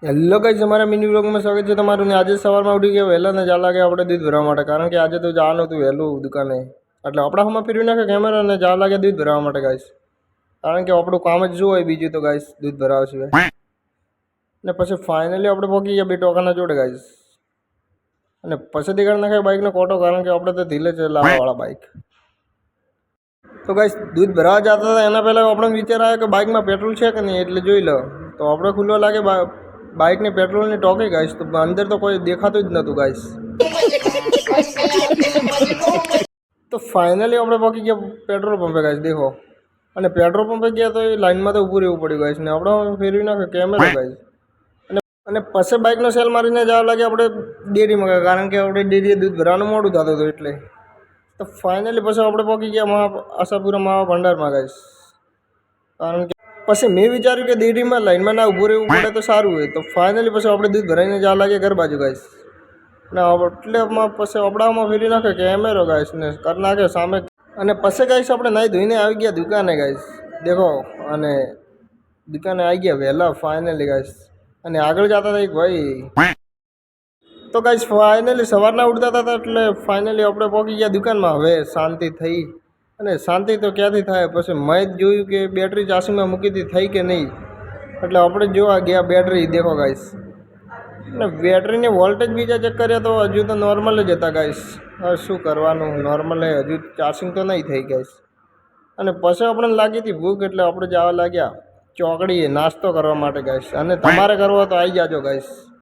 Hello guys, અમારા mini વ્લોગમાં સ્વાગત છે તમારું. ને આજે સવારમાં ઉઠી ગયા વહેલા ને જા લાગે આપણે દૂધ ભરવા માટે, કારણ કે આજે તો જવાનું હતું વહેલું દુકાને. એટલે આપણા હામાં ફેરવી નાખે કેમેરા ને જા લાગે દૂધ ભરવા માટે ગાઈસ, કારણ કે આપણું કામ જ શું હોય બીજું તો ગાઈસ દૂધ ભરાવા સિવાય. ને પછી ફાઇનલી આપણે પહોંચી ગયા બે ટોકાના જોડે ગાઈસ, અને પછી દેખાડ નાખે બાઇકનો કોટો, કારણ કે આપણે તો ધીલે ચલાવવાવાળા બાઇક. તો ગાઈસ દૂધ ભરાવા જતા હતા એના પહેલાં આપણને વિચાર આવ્યો કે બાઇકમાં પેટ્રોલ છે કે નહીં, એટલે જોઈ લો. તો આપણે ખુલ્લો લાગે બાઇકની પેટ્રોલની ટોકી ગાઈસ, તો અંદર તો કોઈ દેખાતું જ નહોતું ગાઈસ. તો ફાઇનલી આપણે પહોંચી ગયા પેટ્રોલ પંપે ગાઈસ દેખો. અને પેટ્રોલ પંપે ગયા તો એ લાઇનમાં તો ઊભું રહેવું પડ્યું ગાઈસ, ને આપણે ફેરવી નાખે કેમેરો ગાઈસ. અને પછી બાઇકનો સેલ મારીને જવા લાગે આપણે ડેરીમાં, કારણ કે આપણે ડેરીએ દૂધ ભરવાનું મોડું થતું હતું એટલે. તો ફાઇનલી પછી આપણે પહોંચી ગયા આશાપુરા માવા ભંડારમાં ગાઈસ, કારણ કે પછી મેં વિચાર્યું કે ડેરીમાં લાઇનમાં ના ઊભું રહેવું પડે તો સારું હોય. તો ફાઇનલી પછી આપણે દૂધ ભરાઈને જવા લાગે ઘર બાજુ ગાઈસ. ને એટલેમાં પછી આપણામાં ફેરી નાખે કેમેરો ગાઈસ ને કરી નાખે સામે. અને પછી ગાઈસ આપણે નાહી ધોઈને આવી ગયા દુકાને ગાઈસ દેખો. અને દુકાને આવી ગયા વહેલા ફાઇનલી ગાઈસ. અને આગળ જતા હતા એક ભાઈ. તો ગાઈસ ફાઇનલી સવારના ઉઠતા હતા એટલે ફાઇનલી આપણે પહોંચી ગયા દુકાનમાં. હવે શાંતિ થઈ, અને શાંતિ તો ક્યાંથી થાય, પછી મેં જ જોયું કે બેટરી ચાર્જિંગમાં મૂકી હતી થઈ કે નહીં. એટલે આપણે જોવા ગયા બેટરી દેખો ગાઈસ, અને બેટરીની વોલ્ટેજ બીજા ચેક કર્યા તો હજુ તો નોર્મલ જ હતા ગાઈસ. હવે શું કરવાનું, નોર્મલ હજુ ચાર્જિંગ તો નહીં થઈ ગાઈસ. અને પછી આપણને લાગી હતી ભૂખ, એટલે આપણે જવા લાગ્યા ચોકડીએ નાસ્તો કરવા માટે ગાઈસ. અને તમારે કરવો તો આવી જાજો ગાઈસ.